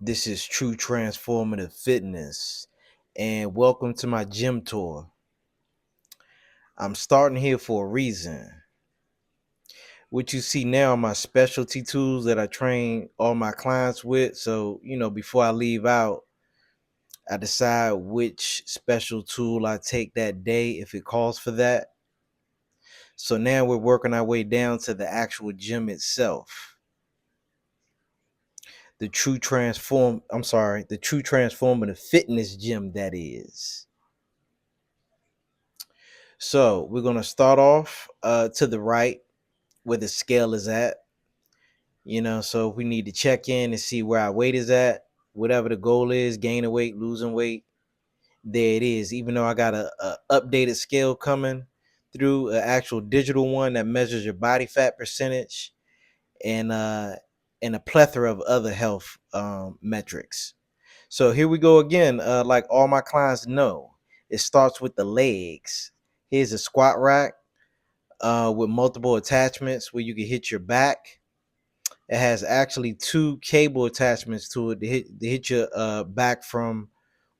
This is True Transformative Fitness, and welcome to my gym tour. I'm starting here for a reason. What you see now are my specialty tools that I train all my clients with. So, before I leave out, I decide which special tool I take that day if it calls for that. So now we're working our way down to the actual gym itself. The true transformative fitness gym that is. So we're gonna start off to the right where the scale is at. So if we need to check in and see where our weight is at, whatever the goal is, gaining weight, losing weight, there it is. Even though I got a updated scale coming through, an actual digital one that measures your body fat percentage and and a plethora of other health metrics. So here we go again. Like all my clients know, it starts with the legs. Here's a squat rack with multiple attachments where you can hit your back. It has actually two cable attachments to it to hit your back from,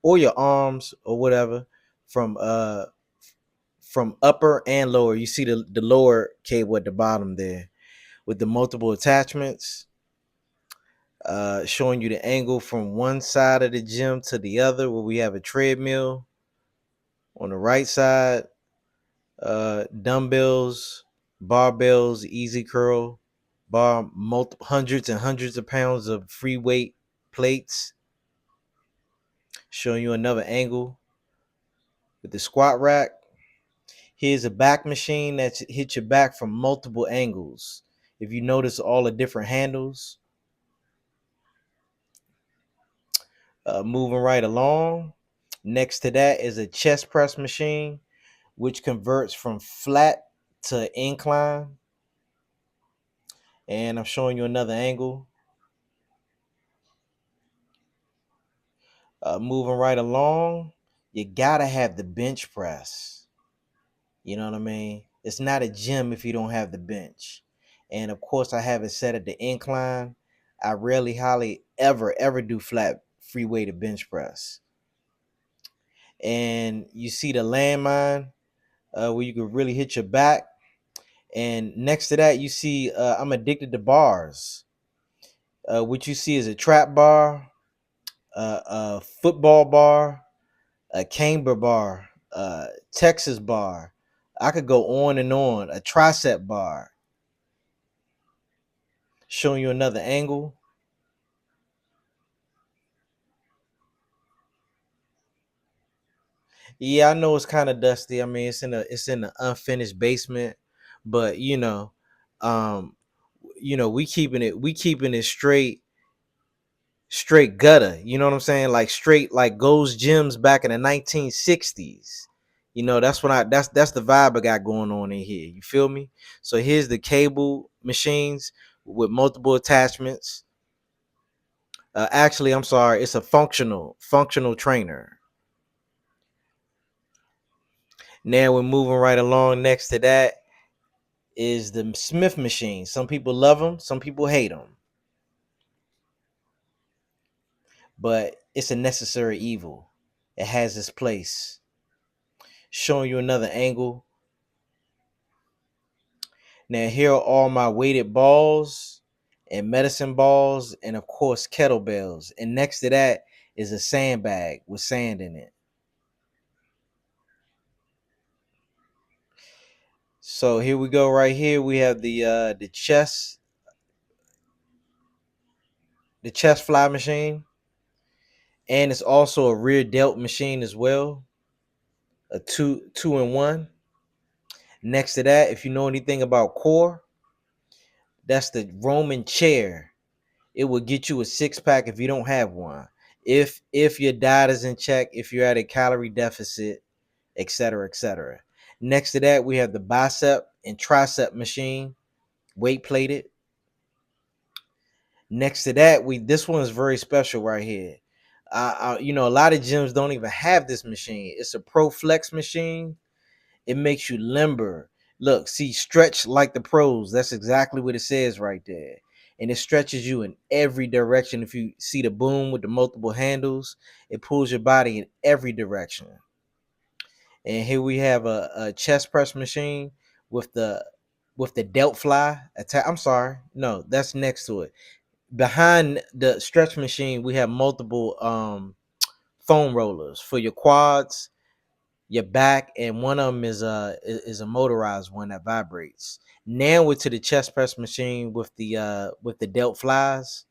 or your arms or whatever, from upper and lower. You see the lower cable at the bottom there with the multiple attachments, showing you the angle from one side of the gym to the other, where we have a treadmill on the right side, dumbbells, barbells, easy curl, multiple hundreds and hundreds of pounds of free weight plates, showing you another angle with the squat rack. Here's a back machine that hits your back from multiple angles. If you notice all the different handles, moving right along. Next to that is a chest press machine, which converts from flat to incline. And I'm showing you another angle. Moving right along, you gotta have the bench press. You know what I mean? It's not a gym if you don't have the bench. And of course, I have it set at the incline. I rarely, hardly ever do flat free weighted bench press. And you see the landmine where you can really hit your back. And next to that, you see I'm addicted to bars. What you see is a trap bar, a football bar, a camber bar, Texas bar. I could go on and on. A tricep bar, showing you another angle. Yeah, I know it's kind of dusty. I mean, it's in the unfinished basement, but um, we keeping it straight gutter. You know what I'm saying? Like straight like Gold's Gyms back in the 1960s. That's the vibe I got going on in here. You feel me? So here's the cable machines with multiple attachments. Actually, I'm sorry, it's a functional trainer. Now we're moving right along. Next to that is the Smith machine. Some people love them, some people hate them, but it's a necessary evil. It has its place. Showing you another angle. Now here are all my weighted balls and medicine balls, and of course kettlebells. And next to that is a sandbag with sand in it. So here we go. Right here we have the chest fly machine, and it's also a rear delt machine as well, a two in one. Next to that, if you know anything about core, that's the Roman chair. It will get you a six pack if you don't have one. If your diet is in check, if you're at a calorie deficit, etc., etc. Next to that, we have the bicep and tricep machine, weight plated. Next to that, this one is very special right here. A lot of gyms don't even have this machine. It's a Pro Flex machine. It makes you limber. Look, see, stretch like the pros. That's exactly what it says right there. and it stretches you in every direction. If you see the boom with the multiple handles, it pulls your body in every direction. And here we have a chest press machine with the delt fly attack. I'm sorry, no, that's next to it. Behind the stretch machine, we have multiple foam rollers for your quads, your back, and one of them is a motorized one that vibrates. Now we're to the chest press machine with the delt flies.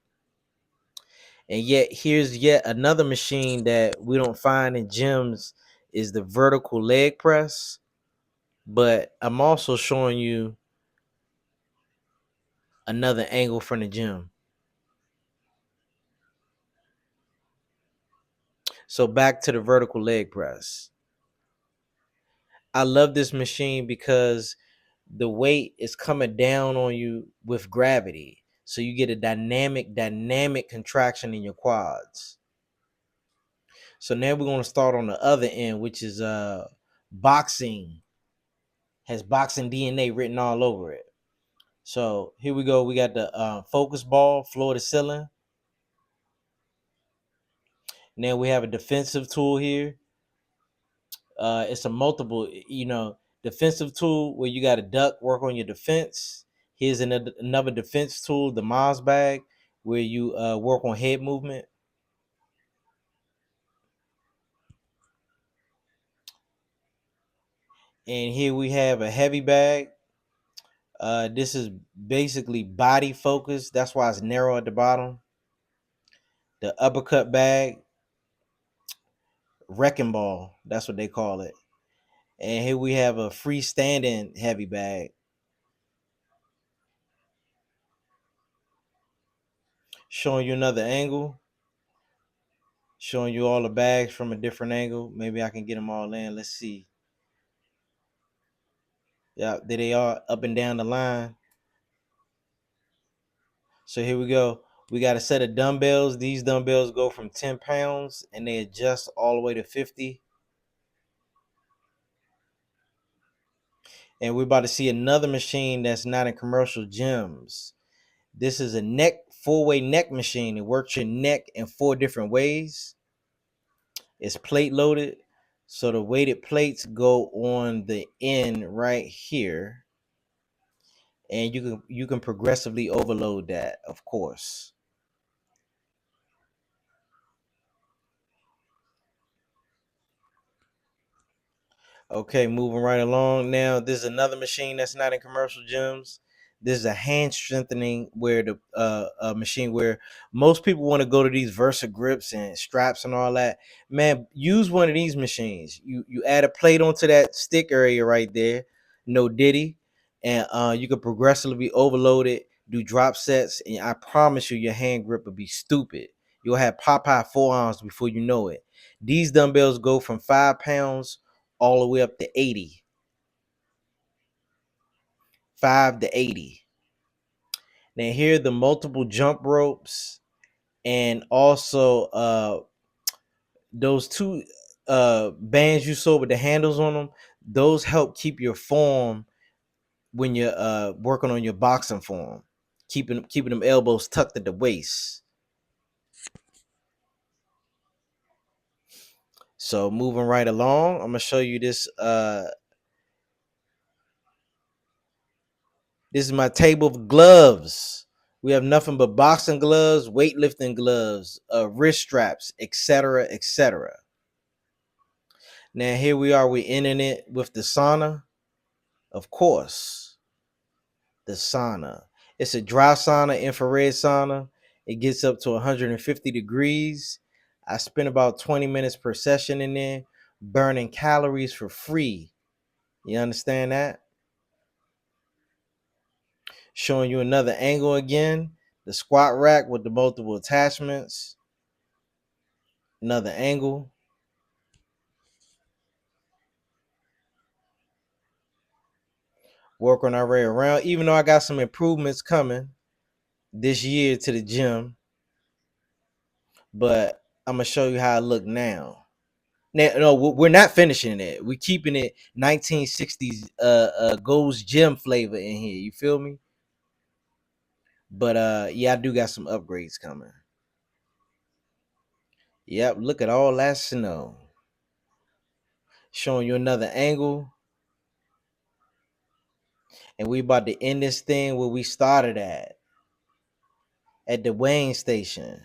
And yet here's yet another machine that we don't find in gyms is the vertical leg press. But I'm also showing you another angle from the gym. So back to the vertical leg press. I love this machine because the weight is coming down on you with gravity. So you get a dynamic contraction in your quads. So now we're going to start on the other end, which is boxing. Has boxing DNA written all over it. So here we go. We got the focus ball, floor to ceiling. Now we have a defensive tool here. It's a multiple, defensive tool where you got to duck, work on your defense. Here's another defense tool, the Moz bag, where you work on head movement. And here we have a heavy bag. This is basically body focused. That's why it's narrow at the bottom. The uppercut bag, wrecking ball. That's what they call it. And here we have a freestanding heavy bag, showing you another angle, showing you all the bags from a different angle. Maybe I can get them all in. Let's see. Yeah, there they are up and down the line. So here we go. We got a set of dumbbells. These dumbbells go from 10 pounds and they adjust all the way to 50. And we're about to see another machine that's not in commercial gyms. This is a four-way neck machine. It works your neck in four different ways. It's plate loaded. So the weighted plates go on the end right here. And you can progressively overload that, of course. Okay, moving right along. Now, this is another machine that's not in commercial gyms. This is a hand strengthening where the machine where most people want to go to these Versa grips and straps and all that. Man, use one of these machines. You add a plate onto that stick area right there, no diddy, and you can progressively overload it, do drop sets, and I promise you, your hand grip will be stupid. You'll have Popeye forearms before you know it. These dumbbells go from 5 pounds all the way up to 80, 5 to 80. Now here are the multiple jump ropes, and also those two bands you saw with the handles on them. Those help keep your form when you're working on your boxing form, keeping them elbows tucked at the waist. So moving right along, I'm gonna show you this. This is my table of gloves. We have nothing but boxing gloves, weightlifting gloves, wrist straps, etc., etc. Now here we are. We're ending it with the sauna, of course. The sauna. It's a dry sauna, infrared sauna. It gets up to 150 degrees. I spend about 20 minutes per session in there, burning calories for free. You understand that? Showing you another angle again. The squat rack with the multiple attachments. Another angle. Work on our way around. Even though I got some improvements coming this year to the gym, but I'm gonna show you how I look now. Now, no, we're not finishing it. We're keeping it 1960s Gold's Gym flavor in here. You feel me? But yeah, I do got some upgrades coming. Yep, look at all that snow. Showing you another angle. And we about to end this thing where we started at the Wayne station.